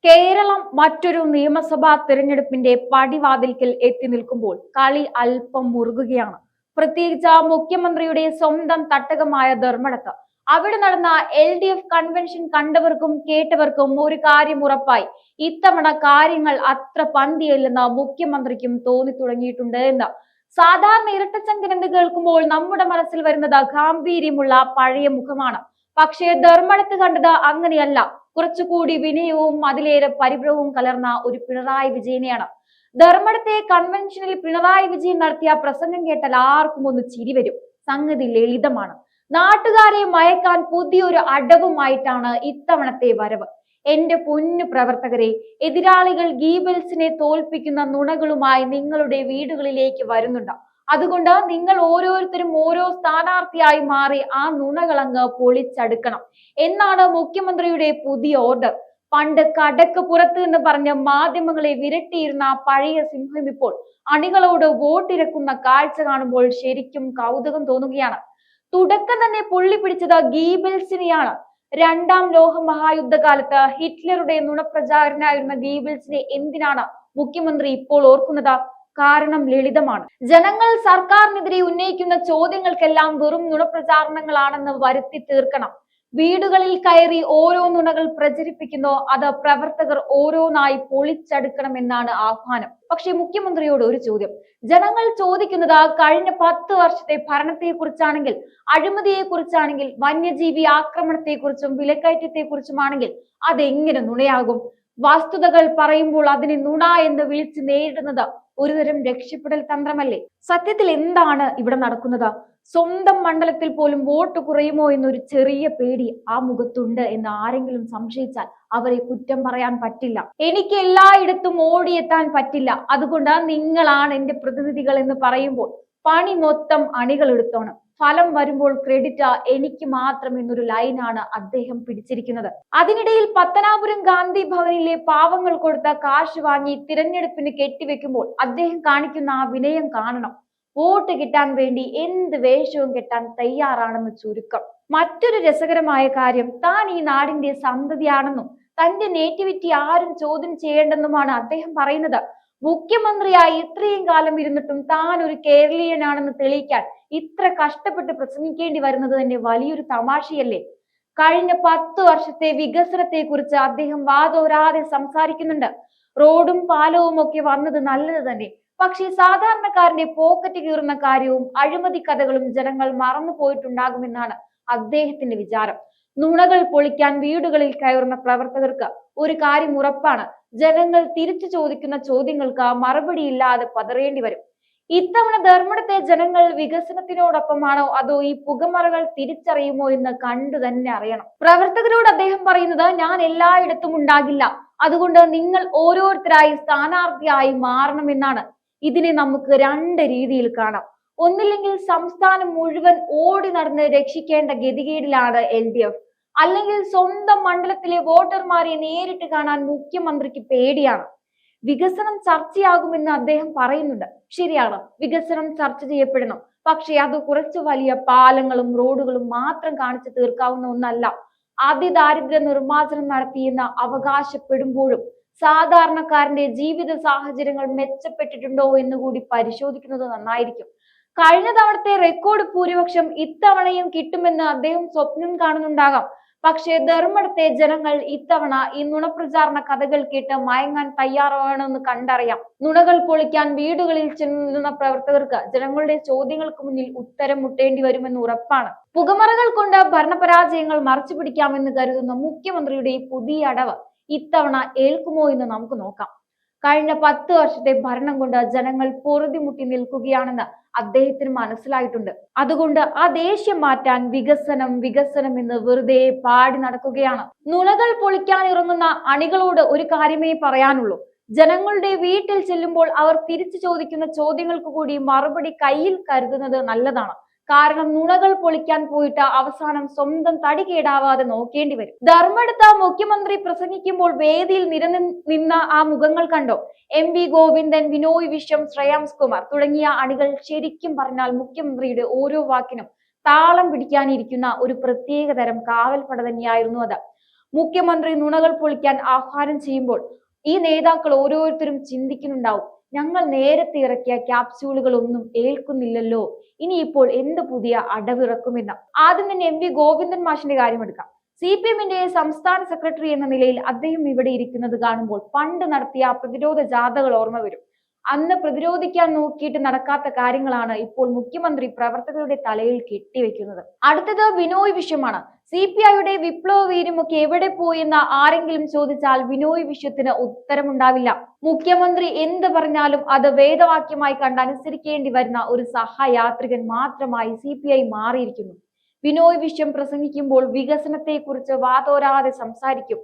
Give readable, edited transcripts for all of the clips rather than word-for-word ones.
കേരളം മറ്റൊരു നിയമസഭാ തിരഞ്ഞെടുപ്പിന്റെ പടിവാതിൽക്കൽ എത്തി നിൽക്കുമ്പോൾ കളി അല്പം മുറുകുകയാണ്. പ്രത്യേകിച്ച് മുഖ്യമന്ത്രിയുടെ സ്വന്തം തട്ടകമായ ധർമ്മടത്ത് അവിടെ നടന്ന LDF കൺവെൻഷൻ കണ്ടവർക്കും കേട്ടവർക്കും ഒരു കാര്യം ഉറപ്പായി. ഇത്തവണ കാര്യങ്ങൾ അത്ര പന്തിയല്ലെന്ന് മുഖ്യമന്ത്രിക്കും തോന്നി തുടങ്ങിയിട്ടുണ്ട് എന്ന്. സാധാരണ ഇരട്ടച്ചങ്കൻ എന്ന് കേൾക്കുമ്പോൾ നമ്മുടെ മനസ്സിൽ വരുന്നത് ഗാംഭീര്യമുള്ള പഴയ മുഖമാണ്. പക്ഷേ ധർമ്മടത്ത് കണ്ടത് അങ്ങനെയല്ല. കുറച്ചുകൂടി വിനയവും അതിലേറെ പരിഭ്രമവും കലർന്ന ഒരു പിണറായി വിജയനെയാണ്. ധർമ്മടത്തെ കൺവെൻഷനിൽ പിണറായി വിജയൻ നടത്തിയ പ്രസംഗം കേട്ടാൽ ആർക്കും ഒന്ന് ചിരി വരും. സംഗതി ലളിതമാണ്. നാട്ടുകാരെ മയക്കാൻ പുതിയൊരു അടവുമായിട്ടാണ് ഇത്തവണത്തെ വരവ്. എന്റെ പൊന്നു പ്രവർത്തകരെ, എതിരാളികൾ ഗീബൽസിനെ തോൽപ്പിക്കുന്ന നുണകളുമായി നിങ്ങളുടെ വീടുകളിലേക്ക് വരുന്നുണ്ട്. അതുകൊണ്ട് നിങ്ങൾ ഓരോരുത്തരും ഓരോ സ്ഥാനാർത്ഥിയായി മാറി ആ നുണകളങ്ങ് പൊളിച്ചടുക്കണം എന്നാണ് മുഖ്യമന്ത്രിയുടെ പുതിയ ഓർഡർ. പണ്ട് കടക്ക് പുറത്ത് എന്ന് പറഞ്ഞ് മാധ്യമങ്ങളെ വിരട്ടിയിരുന്ന പഴയ സിംഹം ഇപ്പോൾ അണികളോട് വോട്ടിരക്കുന്ന കാഴ്ച കാണുമ്പോൾ ശരിക്കും കൗതുകം തോന്നുകയാണ്. തുടക്കം തന്നെ പൊള്ളി പിടിച്ചത് ഗീബൽസിനെയാണ്. രണ്ടാം ലോക മഹായുദ്ധകാലത്ത് ഹിറ്റ്ലറുടെ നുണപ്രചാരനായിരുന്ന ഗീബൽസിനെ എന്തിനാണ് മുഖ്യമന്ത്രി ഇപ്പോൾ ഓർക്കുന്നത്? കാരണം ലളിതമാണ്. ജനങ്ങൾ സർക്കാരിനെതിരെ ഉന്നയിക്കുന്ന ചോദ്യങ്ങൾക്കെല്ലാം വെറും നുണപ്രചാരണങ്ങളാണെന്ന് വരുത്തി തീർക്കണം. വീടുകളിൽ കയറി ഓരോ നുണകൾ പ്രചരിപ്പിക്കുന്നോ അത് പ്രവർത്തകർ ഓരോന്നായി പൊളിച്ചടുക്കണം എന്നാണ് ആഹ്വാനം. പക്ഷെ മുഖ്യമന്ത്രിയോട് ഒരു ചോദ്യം. ജനങ്ങൾ ചോദിക്കുന്നത് കഴിഞ്ഞ 10 വർഷത്തെ ഭരണത്തെ കുറിച്ചാണെങ്കിൽ, അഴിമതിയെ കുറിച്ചാണെങ്കിൽ, വന്യജീവി ആക്രമണത്തെ കുറിച്ചും വിലക്കയറ്റത്തെ കുറിച്ചുമാണെങ്കിൽ അതെങ്ങനെ നുണയാകും? വസ്തുതകൾ പറയുമ്പോൾ അതിനെ നുണ എന്ന് വിളിച്ച് നേരിടുന്നത് ഒരുതരം രക്ഷപ്പെടൽ തന്ത്രമല്ലേ? സത്യത്തിൽ എന്താണ് ഇവിടെ നടക്കുന്നത്? സ്വന്തം മണ്ഡലത്തിൽ പോലും വോട്ട് കുറയുമോ എന്നൊരു ചെറിയ പേടി ആ മുഖത്തുണ്ട് എന്ന് ആരെങ്കിലും സംശയിച്ചാൽ അവരെ കുറ്റം പറയാൻ പറ്റില്ല. എനിക്ക് എല്ലായിടത്തും ഓടിയെത്താൻ പറ്റില്ല, അതുകൊണ്ട് നിങ്ങളാണ് എന്റെ പ്രതിനിധികൾ എന്ന് പറയുമ്പോൾ പണി മൊത്തം അണികൾ എടുത്തോണം. ഫലം വരുമ്പോൾ ക്രെഡിറ്റ് എനിക്ക് മാത്രം എന്നൊരു ലൈനാണ് അദ്ദേഹം പിടിച്ചിരിക്കുന്നത്. അതിനിടയിൽ പത്തനാപുരം ഗാന്ധി ഭവനിലെ പാവങ്ങൾ കൊടുത്ത കാശ് വാങ്ങി തിരഞ്ഞെടുപ്പിന് കെട്ടിവെക്കുമ്പോൾ അദ്ദേഹം കാണിക്കുന്ന ആ വിനയം കാണണം. വോട്ട് കിട്ടാൻ വേണ്ടി എന്ത് വേഷവും കെട്ടാൻ തയ്യാറാണെന്ന് ചുരുക്കം. മറ്റൊരു രസകരമായ കാര്യം, താൻ ഈ നാടിന്റെ സന്തതിയാണെന്നും തന്റെ നേറ്റിവിറ്റി ആരും ചോദ്യം ചെയ്യേണ്ടെന്നുമാണ് അദ്ദേഹം പറയുന്നത്. മുഖ്യമന്ത്രിയായി ഇത്രയും കാലം ഇരുന്നിട്ടും താൻ ഒരു കേരളീയനാണെന്ന് തെളിയിക്കാൻ ഇത്ര കഷ്ടപ്പെട്ട് പ്രസംഗിക്കേണ്ടി വരുന്നത് തന്നെ വലിയൊരു തമാശയല്ലേ? കഴിഞ്ഞ 10 വർഷത്തെ വികസനത്തെ കുറിച്ച് അദ്ദേഹം വാതോരാതെ സംസാരിക്കുന്നുണ്ട്. റോഡും പാലവും ഒക്കെ വന്നത് നല്ലത് തന്നെ. പക്ഷേ സാധാരണക്കാരന്റെ പോക്കറ്റ് കീറുന്ന കാര്യവും അഴിമതി കഥകളും ജനങ്ങൾ മറന്നു പോയിട്ടുണ്ടാകുമെന്നാണ് അദ്ദേഹത്തിന്റെ വിചാരം. നുണകൾ പൊളിക്കാൻ വീടുകളിൽ കയറുന്ന പ്രവർത്തകർക്ക് ഒരു കാര്യം ഉറപ്പാണ്: ജനങ്ങൾ തിരിച്ചു ചോദിക്കുന്ന ചോദ്യങ്ങൾക്ക് മറുപടിയില്ലാതെ പതറേണ്ടി വരും. ഇത്തവണ ധർമ്മടത്തെ ജനങ്ങൾ വികസനത്തിനോടൊപ്പമാണോ അതോ ഈ പുകമറകൾ തിരിച്ചറിയുമോ എന്ന് കണ്ടു തന്നെ അറിയണം. പ്രവർത്തകരോട് അദ്ദേഹം പറയുന്നത്, ഞാൻ എല്ലായിടത്തും ഉണ്ടാകില്ല, അതുകൊണ്ട് നിങ്ങൾ ഓരോരുത്തരായി സ്ഥാനാർത്ഥിയായി മാറണമെന്നാണ്. ഇതിനെ നമുക്ക് 2 രീതിയിൽ കാണാം. ഒന്നില്ലെങ്കിൽ സംസ്ഥാനം മുഴുവൻ ഓടി നടന്ന് രക്ഷിക്കേണ്ട ഗതികേടിലാണ് LDF, അല്ലെങ്കിൽ സ്വന്തം മണ്ഡലത്തിലെ വോട്ടർമാരെ നേരിട്ട് കാണാൻ മുഖ്യമന്ത്രിക്ക് പേടിയാണ്. വികസനം ചർച്ചയാകുമെന്ന് അദ്ദേഹം പറയുന്നുണ്ട്. ശരിയാണ്, വികസനം ചർച്ച ചെയ്യപ്പെടണം. പക്ഷെ അത് കുറച്ച് വലിയ പാലങ്ങളും റോഡുകളും മാത്രം കാണിച്ചു തീർക്കാവുന്ന ഒന്നല്ല. അതിദാരിദ്ര്യ നിർമ്മാർജ്ജനം നടത്തിയെന്ന് അവകാശപ്പെടുമ്പോഴും സാധാരണക്കാരന്റെ ജീവിത സാഹചര്യങ്ങൾ മെച്ചപ്പെട്ടിട്ടുണ്ടോ എന്ന് കൂടി പരിശോധിക്കുന്നത് നന്നായിരിക്കും. കഴിഞ്ഞ തവണത്തെ റെക്കോർഡ് ഭൂരിപക്ഷം ഇത്തവണയും കിട്ടുമെന്ന് അദ്ദേഹം സ്വപ്നം കാണുന്നുണ്ടാകാം. പക്ഷേ ധർമ്മടത്തെ ജനങ്ങൾ ഇത്തവണ ഈ നുണപ്രചാരണ കഥകൾ കേട്ട് മയങ്ങാൻ തയ്യാറാണെന്ന് കണ്ടറിയാം. നുണകൾ പൊളിക്കാൻ വീടുകളിൽ ചെല്ലുന്ന പ്രവർത്തകർക്ക് ജനങ്ങളുടെ ചോദ്യങ്ങൾക്ക് മുന്നിൽ ഉത്തരം മുട്ടേണ്ടി വരുമെന്ന് ഉറപ്പാണ്. പുകമറകൾ കൊണ്ട് ഭരണപരാജയങ്ങൾ മറച്ചു പിടിക്കാമെന്ന് കരുതുന്ന മുഖ്യമന്ത്രിയുടെ ഈ പുതിയ അടവ് ഇത്തവണ ഏൽക്കുമോ എന്ന് നമുക്ക് നോക്കാം. കഴിഞ്ഞ 10 വർഷത്തെ ഭരണം കൊണ്ട് ജനങ്ങൾ പൊറുതിമുട്ടി നിൽക്കുകയാണെന്ന് അദ്ദേഹത്തിന് മനസ്സിലായിട്ടുണ്ട്. അതുകൊണ്ട് ആ ദേഷ്യം മാറ്റാൻ വികസനം വികസനം എന്ന് വെറുതെ പാടി നടക്കുകയാണ്. നുണകൾ പൊളിക്കാൻ ഇറങ്ങുന്ന അണികളോട് ഒരു കാര്യമേ പറയാനുള്ളൂ: ജനങ്ങളുടെ വീട്ടിൽ ചെല്ലുമ്പോൾ അവർ തിരിച്ചു ചോദിക്കുന്ന ചോദ്യങ്ങൾക്ക് കൂടി മറുപടി കയ്യിൽ കരുതുന്നത് നല്ലതാണ്. കാരണം നുണകൾ പൊളിക്കാൻ പോയിട്ട് അവസാനം സ്വന്തം തടി കേടാവാതെ നോക്കേണ്ടി വരും. ധർമ്മടത്ത് മുഖ്യമന്ത്രി പ്രസംഗിക്കുമ്പോൾ വേദിയിൽ നിന്ന ആ മുഖങ്ങൾ കണ്ടോ? MV ഗോവിന്ദൻ, ബിനോയ് വിശ്വം, ശ്രേയാംസ് കുമാർ തുടങ്ങിയ അണികൾ ശരിക്കും പറഞ്ഞാൽ മുഖ്യമന്ത്രിയുടെ ഓരോ വാക്കിനും താളം പിടിക്കാനിരിക്കുന്ന ഒരു പ്രത്യേക തരം കാവൽപ്പട തന്നെയായിരുന്നു അത്. മുഖ്യമന്ത്രി നുണകൾ പൊളിക്കാൻ ആഹ്വാനം ചെയ്യുമ്പോൾ ഈ നേതാക്കൾ ഓരോരുത്തരും ചിന്തിക്കുന്നുണ്ടാവും, ഞങ്ങൾ നേരത്തെ ഇറക്കിയ ക്യാപ്സ്യൂളുകളൊന്നും ഏൽക്കുന്നില്ലല്ലോ, ഇനിയിപ്പോൾ എന്ത് പുതിയ അടവിറക്കുമെന്ന്. ആദ്യം തന്നെ എം വി ഗോവിന്ദൻ മാഷിന്റെ കാര്യമെടുക്കാം. CPM-ന്റെ സംസ്ഥാന സെക്രട്ടറി എന്ന നിലയിൽ അദ്ദേഹം ഇവിടെ ഇരിക്കുന്നത് കാണുമ്പോൾ പണ്ട് നടത്തിയ പ്രതിരോധ ജാഥകൾ ഓർമ്മ വരും. അന്ന് പ്രതിരോധിക്കാൻ നോക്കിയിട്ട് നടക്കാത്ത കാര്യങ്ങളാണ് ഇപ്പോൾ മുഖ്യമന്ത്രി പ്രവർത്തകരുടെ തലയിൽ കെട്ടിവെക്കുന്നത്. അടുത്തത് ബിനോയ് വിശ്വമാണ്. CPI-യുടെ വിപ്ലവ വീര്യമൊക്കെ എവിടെ പോയെന്ന് ആരെങ്കിലും ചോദിച്ചാൽ ബിനോയ് വിശ്വത്തിന് ഉത്തരമുണ്ടാവില്ല. മുഖ്യമന്ത്രി എന്ത് പറഞ്ഞാലും അത് വേദവാക്യമായി കണ്ടനുസരിക്കേണ്ടി വരുന്ന ഒരു സഹയാത്രികൻ മാത്രമായി CPI മാറിയിരിക്കുന്നു. ബിനോയ് വിശ്വം പ്രസംഗിക്കുമ്പോൾ വികസനത്തെക്കുറിച്ച് വാതോരാതെ സംസാരിക്കും.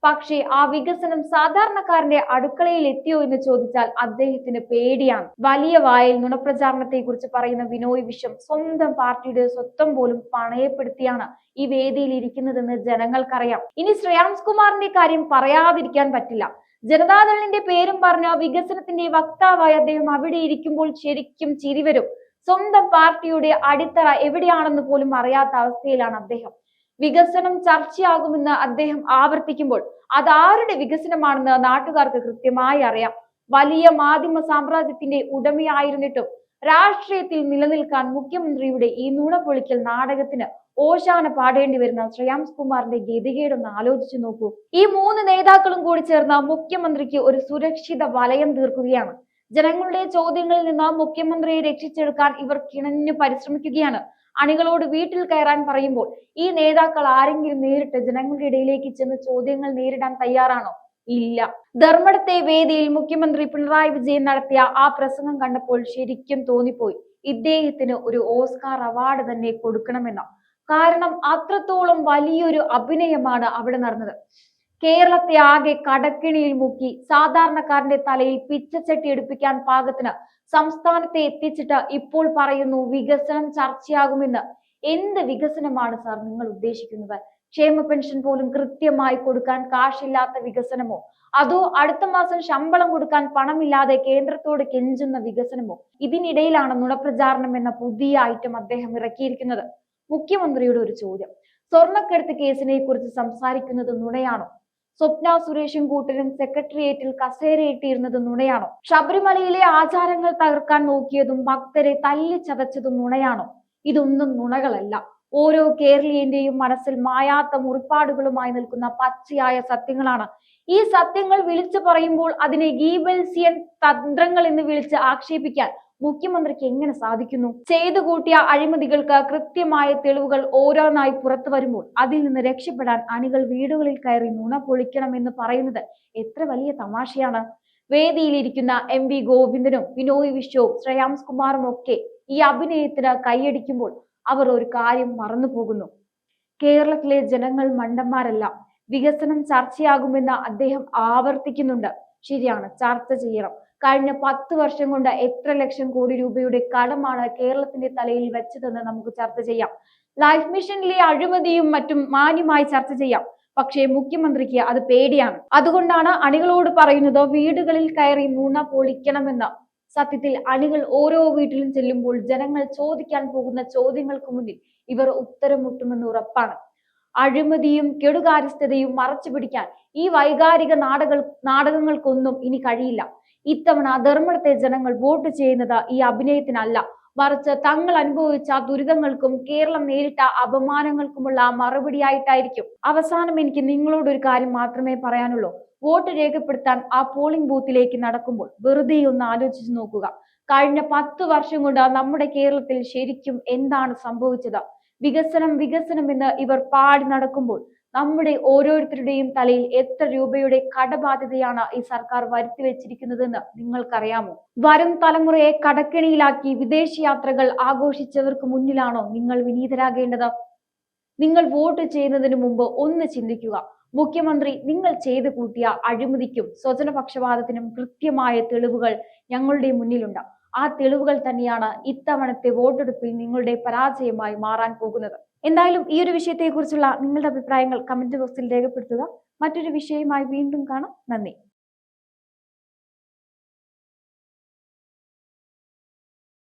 പക്ഷേ ആ വികസനം സാധാരണക്കാരന്റെ അടുക്കളയിൽ എത്തിയോ എന്ന് ചോദിച്ചാൽ അദ്ദേഹത്തിന് പേടിയാണ്. വലിയ വായിൽ നുണപ്രചാരണത്തെ കുറിച്ച് പറയുന്ന ബിനോയ് വിശ്വം സ്വന്തം പാർട്ടിയുടെ സ്വത്വം പോലും പണയപ്പെടുത്തിയാണ് ഈ വേദിയിൽ ഇരിക്കുന്നതെന്ന് ജനങ്ങൾക്കറിയാം. ഇനി ശ്രേയാംസ് കുമാറിന്റെ കാര്യം പറയാതിരിക്കാൻ പറ്റില്ല. ജനതാദളിന്റെ പേരും പറഞ്ഞ വികസനത്തിന്റെ വക്താവായി അദ്ദേഹം അവിടെ ഇരിക്കുമ്പോൾ ശരിക്കും ചിരി വരും. സ്വന്തം പാർട്ടിയുടെ അടിത്തറ എവിടെയാണെന്ന് പോലും അറിയാത്ത അവസ്ഥയിലാണ് അദ്ദേഹം. വികസനം ചർച്ചയാകുമെന്ന് അദ്ദേഹം ആവർത്തിക്കുമ്പോൾ അതാരുടെ വികസനമാണെന്ന് നാട്ടുകാർക്ക് കൃത്യമായി അറിയാം. വലിയ മാധ്യമ സാമ്രാജ്യത്തിന്റെ ഉടമയായിരുന്നിട്ടും രാഷ്ട്രീയത്തിൽ നിലനിൽക്കാൻ മുഖ്യമന്ത്രിയുടെ ഈ നുണ പൊളിക്കൽ നാടകത്തിന് ഓശാന പാടേണ്ടി വരുന്ന ശ്രേയാംസ് കുമാറിന്റെ ഗതികേടൊന്ന് ആലോചിച്ചു നോക്കൂ. ഈ മൂന്ന് നേതാക്കളും കൂടി ചേർന്ന് മുഖ്യമന്ത്രിക്ക് ഒരു സുരക്ഷിത വലയം തീർക്കുകയാണ്. ജനങ്ങളുടെ ചോദ്യങ്ങളിൽ നിന്ന് മുഖ്യമന്ത്രിയെ രക്ഷിച്ചെടുക്കാൻ ഇവർ കിണഞ്ഞു പരിശ്രമിക്കുകയാണ്. അണികളോട് വീട്ടിൽ കയറാൻ പറയുമ്പോൾ ഈ നേതാക്കൾ ആരെങ്കിലും നേരിട്ട് ജനങ്ങളുടെ ഇടയിലേക്ക് ചെന്ന് ചോദ്യങ്ങൾ നേരിടാൻ തയ്യാറാണോ? ഇല്ല. ധർമ്മടത്തെ വേദിയിൽ മുഖ്യമന്ത്രി പിണറായി വിജയൻ നടത്തിയ ആ പ്രസംഗം കണ്ടപ്പോൾ ശരിക്കും തോന്നിപ്പോയി ഇദ്ദേഹത്തിന് ഒരു ഓസ്കാർ അവാർഡ് തന്നെ കൊടുക്കണമെന്ന്. കാരണം അത്രത്തോളം വലിയൊരു അഭിനയമാണ് അവിടെ നടന്നത്. കേരളത്തെ ആകെ കടക്കിണിയിൽ മുക്കി സാധാരണക്കാരന്റെ തലയിൽ പിച്ചച്ചട്ടി എടുപ്പിക്കാൻ പാകത്തിന് സംസ്ഥാനത്തെ എത്തിച്ചിട്ട് ഇപ്പോൾ പറയുന്നു വികസനം ചർച്ചയാകുമെന്ന്. എന്ത് വികസനമാണ് സാർ നിങ്ങൾ ഉദ്ദേശിക്കുന്നത്? ക്ഷേമ പെൻഷൻ പോലും കൃത്യമായി കൊടുക്കാൻ കാശില്ലാത്ത വികസനമോ, അതോ അടുത്ത മാസം ശമ്പളം കൊടുക്കാൻ പണമില്ലാതെ കേന്ദ്രത്തോട് കെഞ്ചുന്ന വികസനമോ? ഇതിനിടയിലാണ് നുണപ്രചാരണം എന്ന പുതിയ ഐറ്റം അദ്ദേഹം ഇറക്കിയിരിക്കുന്നത്. മുഖ്യമന്ത്രിയുടെ ഒരു ചോദ്യം, സ്വർണ്ണക്കടത്ത് കേസിനെ കുറിച്ച് സംസാരിക്കുന്നത് നുണയാണോ? സ്വപ്ന സുരേഷും കൂട്ടരും സെക്രട്ടേറിയറ്റിൽ കസേരയിട്ടിരുന്നത് നുണയാണോ? ശബരിമലയിലെ ആചാരങ്ങൾ തകർക്കാൻ നോക്കിയതും ഭക്തരെ തല്ലി ചതച്ചതും നുണയാണോ? ഇതൊന്നും നുണകളല്ല. ഓരോ കേരളീയന്റെയും മനസ്സിൽ മായാത്ത മുറിപ്പാടുകളുമായി നിൽക്കുന്ന പച്ചയായ സത്യങ്ങളാണ്. ഈ സത്യങ്ങൾ വിളിച്ചു പറയുമ്പോൾ അതിനെ ഗീബൽസിയൻ തന്ത്രങ്ങൾ എന്ന് വിളിച്ച് ആക്ഷേപിക്കാൻ മുഖ്യമന്ത്രിക്ക് എങ്ങനെ സാധിക്കുന്നു? ചെയ്തു കൂട്ടിയ അഴിമതികൾക്ക് കൃത്യമായ തെളിവുകൾ ഓരോന്നായി പുറത്തു വരുമ്പോൾ അതിൽ നിന്ന് രക്ഷപ്പെടാൻ അണികൾ വീടുകളിൽ കയറി നുണ പൊളിക്കണമെന്ന് പറയുന്നത് എത്ര വലിയ തമാശയാണ്. വേദിയിലിരിക്കുന്ന എം വി ഗോവിന്ദനും ബിനോയ് വിശ്വവും ശ്രേയാംസ് കുമാറും ഒക്കെ ഈ അഭിനയത്തിന് കൈയടിക്കുമ്പോൾ അവർ ഒരു കാര്യം മറന്നു പോകുന്നു. കേരളത്തിലെ ജനങ്ങൾ മണ്ടന്മാരല്ല. വികസനം ചർച്ചയാകുമെന്ന് അദ്ദേഹം ആവർത്തിക്കുന്നുണ്ട്. ശരിയാണ്, ചർച്ച ചെയ്യണം. കഴിഞ്ഞ 10 വർഷം കൊണ്ട് എത്ര ലക്ഷം കോടി രൂപയുടെ കടമാണ് കേരളത്തിന്റെ തലയിൽ വെച്ചതെന്ന് നമുക്ക് ചർച്ച ചെയ്യാം. ലൈഫ് മിഷനിലെ അഴിമതിയും മറ്റും മാന്യമായി ചർച്ച ചെയ്യാം. പക്ഷേ മുഖ്യമന്ത്രിക്ക് അത് പേടിയാണ്. അതുകൊണ്ടാണ് അണികളോട് പറയുന്നത് വീടുകളിൽ കയറി നുണ പൊളിക്കണമെന്ന്. സത്യത്തിൽ അണികൾ ഓരോ വീട്ടിലും ചെല്ലുമ്പോൾ ജനങ്ങൾ ചോദിക്കാൻ പോകുന്ന ചോദ്യങ്ങൾക്ക് മുന്നിൽ ഇവർ ഉത്തരം മുട്ടുമെന്ന് ഉറപ്പാണ്. അഴിമതിയും കെടുകാര്യസ്ഥതയും മറച്ചു പിടിക്കാൻ ഈ വൈകാരിക നാടകങ്ങൾക്കൊന്നും ഇനി കഴിയില്ല. ഇത്തവണ ധർമ്മടത്തെ ജനങ്ങൾ വോട്ട് ചെയ്യുന്നത് ഈ അഭിനയത്തിനല്ല, മറിച്ച് തങ്ങൾ അനുഭവിച്ച ദുരിതങ്ങൾക്കും കേരളം നേരിട്ട അപമാനങ്ങൾക്കുമുള്ള മറുപടിയായിട്ടായിരിക്കും. അവസാനം എനിക്ക് നിങ്ങളോട് ഒരു കാര്യം മാത്രമേ പറയാനുള്ളൂ. വോട്ട് രേഖപ്പെടുത്താൻ ആ പോളിംഗ് ബൂത്തിലേക്ക് നടക്കുമ്പോൾ വെറുതെ ഒന്ന് ആലോചിച്ച് നോക്കുക. കഴിഞ്ഞ 10 വർഷം കൊണ്ട് നമ്മുടെ കേരളത്തിൽ ശരിക്കും എന്താണ് സംഭവിച്ചത്? വികസനം വികസനം എന്ന് ഇവർ പാടി നടക്കുമ്പോൾ നമ്മുടെ ഓരോരുത്തരുടെയും തലയിൽ എത്ര രൂപയുടെ കടബാധ്യതയാണ് ഈ സർക്കാർ വരുത്തി വെച്ചിരിക്കുന്നതെന്ന് നിങ്ങൾക്കറിയാമോ? വരും തലമുറയെ കടക്കെണിയിലാക്കി വിദേശയാത്രകൾ ആഘോഷിച്ചവർക്ക് മുന്നിലാണോ നിങ്ങൾ വിനീതരാകേണ്ടത്? നിങ്ങൾ വോട്ട് ചെയ്യുന്നതിന് മുമ്പ് ഒന്ന് ചിന്തിക്കുക. മുഖ്യമന്ത്രി നിങ്ങൾ ചെയ്തു കൂട്ടിയ അഴിമതിക്കും സ്വജനപക്ഷപാതത്തിനും കൃത്യമായ തെളിവുകൾ ഞങ്ങളുടെ മുന്നിലുണ്ട്. ആ തെളിവുകൾ തന്നെയാണ് ഇത്തവണത്തെ വോട്ടെടുപ്പിൽ നിങ്ങളുടെ പരാജയമായി മാറാൻ പോകുന്നത്. എന്തായാലും ഈ ഒരു വിഷയത്തെക്കുറിച്ചുള്ള നിങ്ങളുടെ അഭിപ്രായങ്ങൾ കമന്റ് ബോക്സിൽ രേഖപ്പെടുത്തുക. മറ്റൊരു വിഷയവുമായി വീണ്ടും കാണാം. നന്ദി.